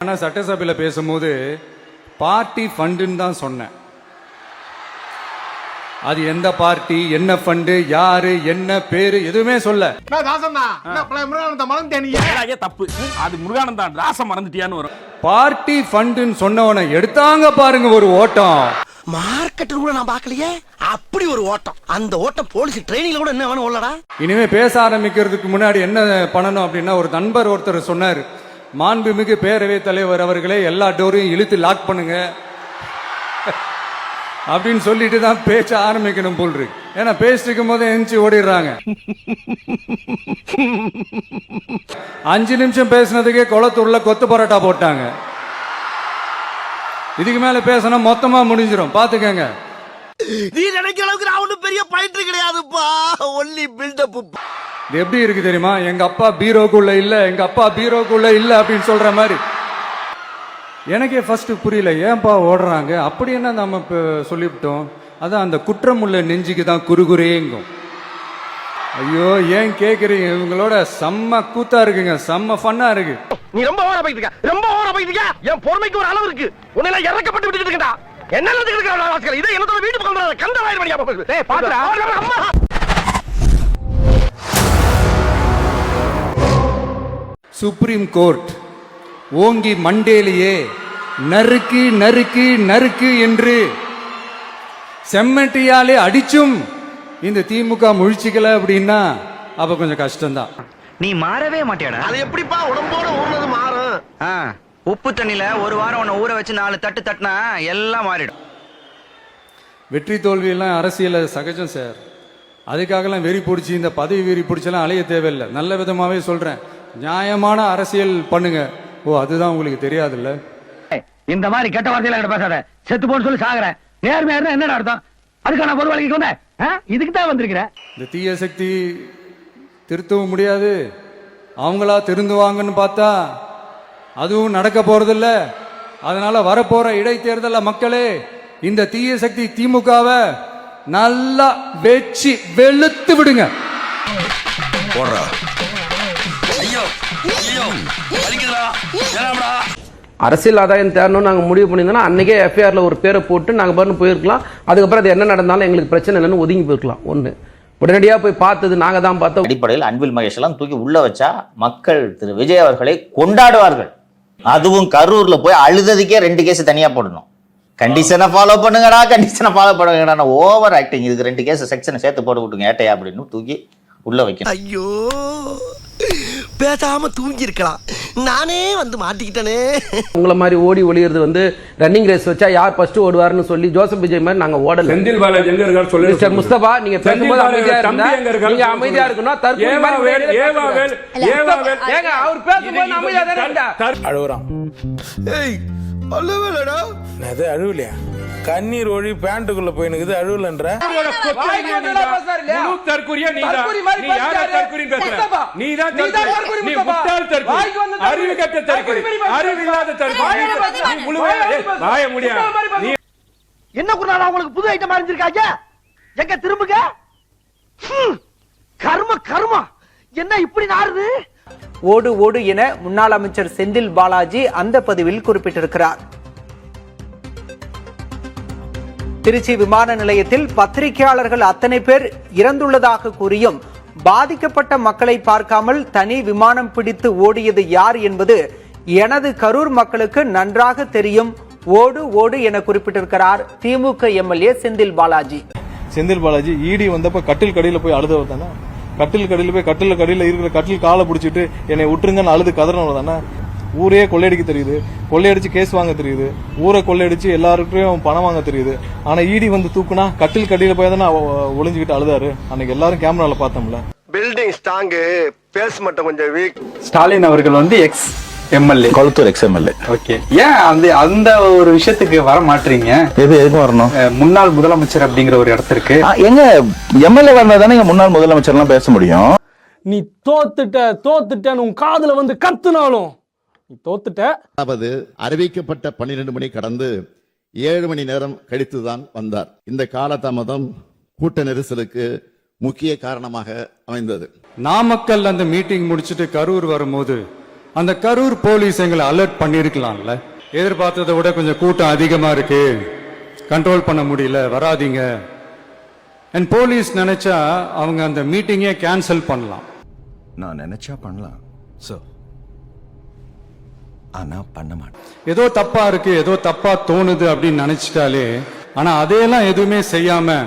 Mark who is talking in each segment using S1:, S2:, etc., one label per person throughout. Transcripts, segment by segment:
S1: ஆனால் சட்டசபையில் பேசும்போது பார்ட்டி ஃபண்டுன்னு தான் சொன்னேன். அது எந்த பார்ட்டி, என்ன ஃபண்டு, யாரு, என்ன பேரு எதுவுமே சொல்ல.
S2: தப்பு, அது முருகானந்தா ராசம் மறந்துட்டியான்னு வரும்.
S1: பார்ட்டி ஃபண்டுன்னு சொன்னவனை எடுத்தாங்க பாருங்க ஒரு ஓட்டம்.
S3: மார்க்கெட்டில் கூட நான் பார்க்கலையே அப்படி ஒரு ஓட்டம். அந்த ஓட்டம் போலீஸ் ட்ரைனிங்ல கூட என்ன வேணும் ஓடலடா.
S1: இனிமே பேச ஆரம்பிக்கிறதுக்கு முன்னாடி என்ன பண்ணணும் அப்படின்னா, ஒரு நண்பர் ஒருத்தர் சொன்னார், மாண்புமிகு பேரவைத் தலைவர் அவர்களே எல்லா டோரையும் இழுத்து லாக் பண்ணுங்க அப்படின்னு சொல்லிட்டு தான் பேச்ச ஆரம்பிக்கணும் போல் இருக்கு. ஏன்னா பேசிட்டு இருக்கும் போது எந்திச்சு ஓடிடுறாங்க. 5 நிமிஷம் பேசினதுக்கே குளத்தூர்ல கொத்து பரோட்டா போட்டாங்க. இதுக்கு மேல பேசினா மொத்தமா முடிஞ்சிடும், பாத்துக்கங்க.
S3: நீ நினைக்கிற அளவுக்கு நான் ஒன்றும் பெரிய பயிற்று கிடையாதுப்பா, ஒன்லி பில்டப்.
S1: இது எப்படி இருக்கு தெரியுமா? எங்க அப்பா பீரோக்குள்ள இல்ல, எங்க அப்பா பீரோக்குள்ள இல்ல அப்படின்னு சொல்ற மாதிரி. எனக்கே ஃபர்ஸ்ட் புரியல, ஏன்பா ஓடுறாங்க அப்படி என்ன நம்ம சொல்லிவிட்டோம். அதான் அந்த குற்றம் உள்ள நெஞ்சுக்கு தான் குறுகுறேங்கும். ஐயோ ஏன் கேக்குறீங்க, இவங்களோட செம்ம கூத்தா இருக்குங்க, செம்ம ஃபன்னா இருக்கு.
S3: நீ ரொம்ப ஓவரா போயிட்டு இருக்க, ரொம்ப ஓவரா போயிட்டு இருக்க. என் பொறுமைக்கு ஒரு அளவு இருக்கு. உன்னை எல்லாம் இறக்கப்பட்டு விட்டுட்டு இருக்கடா. என்ன நடந்துக்கிட்டு இதை என்னோட வீட்டு பக்கம் கந்த வாயிரு மணியா. டேய் பாத்துடா அம்மா.
S1: சுப்ரீம் கோர்ட் ஓங்கி மண்டேலியே நறுக்கு நறுக்கு நறுக்கு என்று செம்மட்டியாலே அடிச்சும் இந்த திமுக முழிச்சுக்கல அப்படின்னா அப்ப கொஞ்சம் கஷ்டம்தான்.
S4: நீ மாறவே மாட்டியாடா.
S3: அது எப்படிப்பா உடம்போட ஊர்னது மாறும்?
S4: உப்பு தண்ணில ஒரு வாரம் உன்னை ஊற வச்சு 4 தட்டு தட்டினா எல்லாம் மாறிடும்.
S1: வெற்றி தோல்வி எல்லாம் அரசியல சகஜம் சார். அதுக்காகலாம் வெறி பிடிச்சி இந்த பதவி வெறி பிடிச்செல்லாம் அலைய தேவையில்லை. நல்ல விதமாவே சொல்றேன், நியாயமான அரசியல் பண்ணுங்க. ஓ அதுதான் உங்களுக்கு தெரியாதுல்ல.
S5: இந்த மாதிரி கெட்ட வார்த்தையில பேசாத. செத்து போன்னு சொல்லி சாகுறேன். நேர்மையா இருந்தா என்னடா அர்த்தம்? அதுக்கான பொது வழக்கிட்டு வந்த இதுக்கு தான் வந்திருக்கிற.
S1: இந்த தீய சக்தி திருத்தவும் முடியாது, அவங்களா திருந்துவாங்கன்னு பார்த்தா அதுவும் நடக்க போறதில்ல. அதனால வரப்போற இடைத்தேர்தல மக்களே இந்த தீய சக்தி திமுகவை நல்லா வெச்சு வெளுத்து விடுங்க.
S6: அரசியல் ஆதாயம் தேரணும் நாங்கள் முடிவு பண்ணியிருந்தோம்னா அன்றைக்கே எஃப்ஐஆரில் ஒரு பேரை போட்டு நாங்கள் பாருன்னு போயிருக்கலாம். அதுக்கப்புறம் அது என்ன நடந்தாலும் எங்களுக்கு பிரச்சனை இல்லைன்னு ஒதுங்கி போயிருக்கலாம். ஒன்று உடனடியாக போய் பார்த்தது நாங்கள் தான் பார்த்தோம்.
S7: அடிப்படையில் அன்பில் மகேஷ் எல்லாம் தூக்கி உள்ள வச்சா மக்கள் திரு விஜய் அவர்களை கொண்டாடுவார்கள். அதுவும் கரூர்ல போய் அழுததுக்கே 2 கேஸ் தனியா போடணும். கண்டிஷனை ஃபாலோ பண்ணுங்கடா, கண்டிஷனை ஃபாலோ பண்ணுங்கடா, ஓவர் ஆக்டிங். இதுக்கு 2 கேஸ் செக்ஷனை சேர்த்து போட்டு விட்டுங்க ஏட்டையா அப்படின்னு தூக்கி உள்ள வைக்கணும்.
S3: ஐயோ பேசாம தூங்கி இருக்கலாம், நானே வந்து மாட்டிக்கிட்டனே.
S6: உங்களை மாதிரி ஓடி ஒளியிறது வந்து ரன்னிங் ரேஸ் வச்சா யார் ஃபர்ஸ்ட் ஓடுவார்னு சொல்லி ஜோசப் விஜய் மாதிரி நாங்க ஓடல.
S2: செந்தில் பாலாஜி எங்க இருக்காரு சொல்லுங்க.
S6: மிஸ்டர் முஸ்தபா நீங்க பேசும்போது அமைதியா இருந்தா நீங்க அமைதியா இருக்கணும். தற்கொலை மாதிரி ஏங்க அவர் பேசும்போது அமைதியா தானே இருந்தா.
S2: அழுவுறான்.
S3: ஏய் அழுவலடா.
S2: அது அழுவலையா? கண்ணீர் ஒழி பேண்ட்டுக்குள்ள போயினுக்குது, அழுவலன்ற.
S3: என்ன குருநாதா உங்களுக்கு புது ஐட்டம் அறிஞ்சிருக்காங்க? எங்க திரும்புங்க. கர்ம கர்மா என்ன இப்படி நாறுது?
S8: ஓடு ஓடு என முன்னாள் அமைச்சர் செந்தில் பாலாஜி அந்த பதிவில் குறிப்பிட்டிருக்கிறார். திருச்சி விமான நிலையத்தில் பத்திரிகையாளர்கள் அத்தனை பேர் இறந்துள்ளதாக கூறியும் பாதிக்கப்பட்ட மக்களை பார்க்காமல் தனி விமானம் பிடித்து ஓடியது யார் என்பது எனது கரூர் மக்களுக்கு நன்றாக தெரியும். ஓடு ஓடு என குறிப்பிட்டிருக்கிறார் திமுக எம்எல்ஏ செந்தில் பாலாஜி.
S9: செந்தில் பாலாஜி ஈடி வந்தப்ப கட்டில் கடையில போய் அழுதவர் தானே. கட்டில் கடையில போய் கட்டில் கடையில இருக்கிற கட்டில் காலை பிடிச்சிட்டு என்னை விட்டுருங்கன்னு அழுது கதறனவர் தானே. ஊரே கொள்ளையடிக்க தெரியுது, கொள்ளையடிச்சு கேஸ் வாங்க தெரியுது, ஊரை கொள்ளையடிச்சு எல்லாருக்கும் பணம் வாங்க தெரியுது. ஆனா ஈடி வந்து தூக்குனா கட்டில் கடையில போய் தானே ஒளிஞ்சுக்கிட்டு அழுதாரு. அன்னைக்கு எல்லாரும் கேமரால பார்த்தோம்ல.
S3: பில்டிங் ஸ்ட்ராங், பேஸ் மட்டும் கொஞ்சம் வீக்.
S10: ஸ்டாலின் அவர்கள் வந்து ex MLA,
S7: Kolathur ex MLA.
S10: Okay, ஏன் அந்த ஒரு விஷயத்துக்கு வர மாட்டீங்க?
S7: எதுக்கு வரணும்?
S10: முன்னாள் முதலமைச்சர் அப்படிங்கிற ஒரு இடத்திற்கு
S7: எங்க எம்எல்ஏ வந்தாதானே முன்னாள் முதலமைச்சர் எல்லாம் பேச முடியும்.
S2: நீ தோத்துட்டேன்னு உன் காதுல வந்து கத்துனாலும் நீ தோத்துட்ட.
S11: அதாவது அறிவிக்கப்பட்ட 12 மணி கடந்து 7 மணி நேரம் கழித்துதான் வந்தார். இந்த காலதாமதம் கூட்ட நெரிசலுக்கு முக்கிய காரணமாக அமைந்தது.
S1: நாமக்கல் அந்த மீட்டிங் முடிச்சுட்டு கரூர் வரும்போது அந்த கரூர் போலீஸ் எங்களை அலர்ட் பண்ணிருக்கலாம்ல. எதிர்பார்த்ததை விட கொஞ்சம் கூட்டம் அதிகமா இருக்கு, கண்ட்ரோல் பண்ண முடியல, வராதீங்க. அண்ட் போலீஸ் நினைச்சா அவங்க அந்த மீட்டிங்கே கேன்சல் பண்ணலாம்.
S3: நான் நினைச்சா பண்ணலாம் சார், ஆனா பண்ண மாட்டேன்.
S1: ஏதோ தப்பா இருக்கு, ஏதோ தப்பா தோணுது அப்படின்னு நினைச்சிட்டாலே, ஆனா அதையெல்லாம் எதுவுமே செய்யாம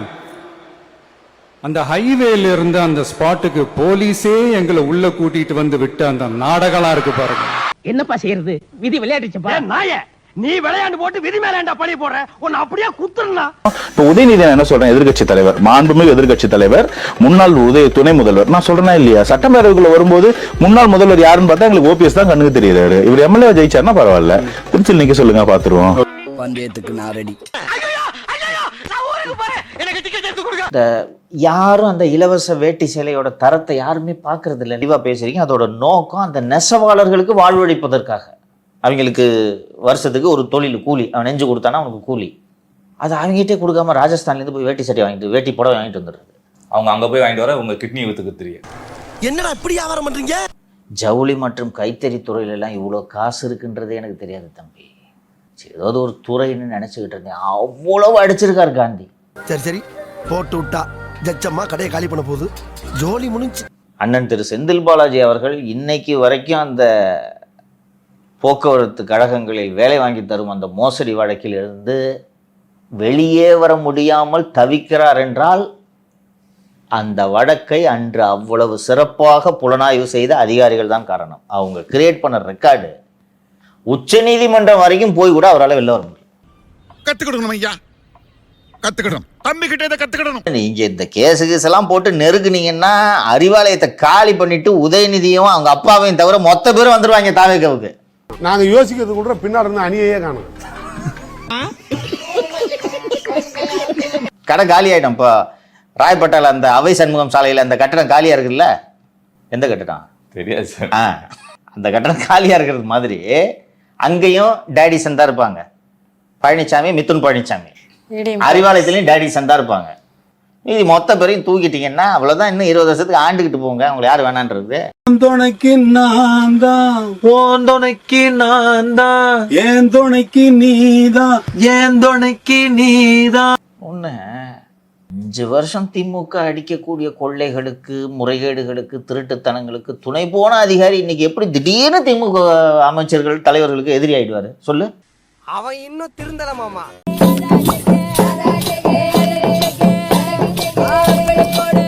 S1: அந்த ஹைவேல இருந்து அந்த ஸ்பாட்டுக்கு போலீஸே எங்களை உள்ள கூட்டிட்டு வந்து விட்டு அந்த நாடகம்லாம் இருக்கு பாருங்க.
S5: என்னப்பா செய்யறது, விதி விளையாட்டுச்சப்பா.
S3: நாயே, நீ விளையாண்டு போட்டு விதி மேலேண்டா பழி போடுற, உன்னை அப்படியே குத்துறா.
S12: இப்ப உதயநிதி என்ன சொல்றேன், எதிர்கட்சி தலைவர், மாண்புமிகு எதிர்கட்சி தலைவர், முன்னாள் துணை முதல்வர். நான் சொல்றேன்னா இல்லையா, சட்டப்பேரவைக்குள்ள வரும்போது முன்னாள் முதல்வர் யாருன்னு பார்த்தா எங்களுக்கு ஓபிஎஸ் தான் கண்ணுக்கு தெரியுறாரு. இவர் எம்எல்ஏ ஜெயிச்சாருன்னா பரவாயில்ல, திருச்சி நீங்க சொல்லுங்க பாத்துருவோம்.
S4: பந்தயத்துக்கு நான் ரெடி. இந்த யாரும் அந்த இலவச வேட்டி சேலையோட தரத்தை யாருமே பாக்குறது இல்லை. தெளிவா பேசுறீங்க. அதோட நோக்கம் அந்த நெசவாளர்களுக்கு வாழ்வழிப்பதற்காக. அவங்களுக்கு வருஷத்துக்கு ஒரு தொழில் கூலி, அவன் நெஞ்சு கொடுத்தானா அவனுக்கு கூலி. அது அவங்ககிட்டே கொடுக்காம ராஜஸ்தான்லேருந்து போய் வேட்டி சட்டை வாங்கிட்டு, வேட்டி புடவை வாங்கிட்டு வந்துடுறது.
S12: அவங்க அங்க போய் வாங்கிட்டு வர உங்க கிட்னி வித்துக்கு தெரியும்.
S3: என்னடா இப்படி வியாபாரம் பண்றீங்க?
S4: ஜவுளி மற்றும் கைத்தறி துறையில எல்லாம் இவ்வளோ காசு இருக்குன்றதே எனக்கு தெரியாது தம்பி. ஏதாவது ஒரு துறைன்னு நினைச்சுக்கிட்டு இருந்தேன். அவ்வளவு அடிச்சிருக்காரு காந்தி.
S3: சரி சரி, போட்டு விட்டா ஜச்சம்மா கடையை காலி பண்ண போகுது, ஜோலி முடிஞ்சு.
S7: அண்ணன் திரு செந்தில் பாலாஜி அவர்கள் இன்னைக்கு வரைக்கும் அந்த போக்குவரத்து கழகங்களில் வேலை வாங்கி தரும் அந்த மோசடி வழக்கில் இருந்து வெளியே வர முடியாமல் தவிக்கிறார் என்றால் அந்த வழக்கை அன்று அவ்வளவு சிறப்பாக புலனாய்வு செய்த அதிகாரிகள் தான் காரணம். அவங்க கிரியேட் பண்ண ரெக்கார்டு உச்ச நீதிமன்றம் வரைக்கும் போய் கூட அவரால் வெளில வர முடியும்.
S11: கத்துக்கிடணும் ஐயா, கத்துக்கிடணும், தம்பி கிட்ட இதை கத்துக்கிடணும்.
S7: நீங்க இந்த கேஸ் எல்லாம் போட்டு நெருக்குனீங்கன்னா அறிவாலயத்தை காலி பண்ணிட்டு உதயநிதியும் அவங்க அப்பாவையும் தவிர மொத்த பேரும் வந்துருவாங்க தாவேக்காவுக்கு.
S2: நாங்க யோசிக்கிறது கூட பின்னாடி இருந்து அணியே காணும்.
S7: கடை காலி ஆயிடும். இப்போ ராயப்பட்டால அந்த அவை சண்முகம் சாலையில் அந்த கட்டடம் காலியா இருக்குல்ல, எந்த கட்டடம்
S12: தெரியாது சார்.
S7: அந்த கட்டடம் காலியா இருக்கிறது மாதிரி அங்கேயும் டேடி சந்தா இருப்பாங்க. பழனிசாமி, மிதுன் பழனிசாமி, அறிவாலயத்திலையும் டேடி சந்தா இருப்பாங்க. மீதி மொத்த பேரையும் தூக்கிட்டீங்கன்னா அவ்வளவுதான். இன்னும் 20 வருஷத்துக்கு ஆண்டுகிட்டு போங்க, அவங்களை யார் வேணான்றது.
S2: துணைக்கு நான் தான்,
S8: உன் துணைக்கு நான் தான்,
S2: என் துணைக்கு நீதான்,
S8: என் துணைக்கு நீதான்.
S7: ஒன்று 5 வருஷம் திமுக அடிக்கக்கூடிய கொள்ளைகளுக்கு, முறைகேடுகளுக்கு, திருட்டுத்தனங்களுக்கு துணை போன அதிகாரி இன்னைக்கு எப்படி திடீர்னு திமுக அமைச்சர்கள், தலைவர்களுக்கு எதிரி ஆயிடுவாரு சொல்லு?
S3: அவன் இன்னும் திருந்தல மாமா.
S13: போடு